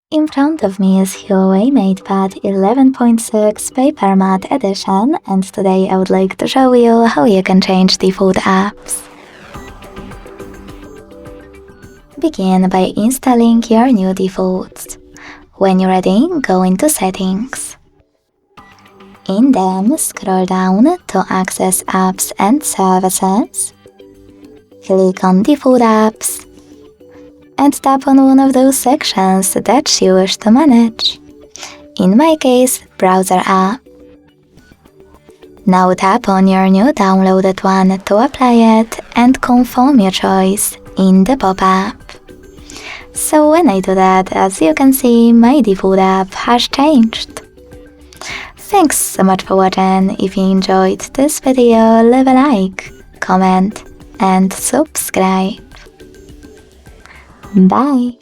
In front of me is Huawei MatePad 11.6 PaperMatte Edition, and today I would like to show you how you can change default apps. Begin by installing your new defaults. When you're ready, go into Settings. In them, scroll down to access Apps and Services. Click on Default Apps and tap on one of those sections that you wish to manage. In my case, Browser app. Now tap on your new downloaded one to apply it and confirm your choice in the pop-up. So when I do that, as you can see, my default app has changed. Thanks so much for watching. If you enjoyed this video, leave a like, comment and subscribe. Bye!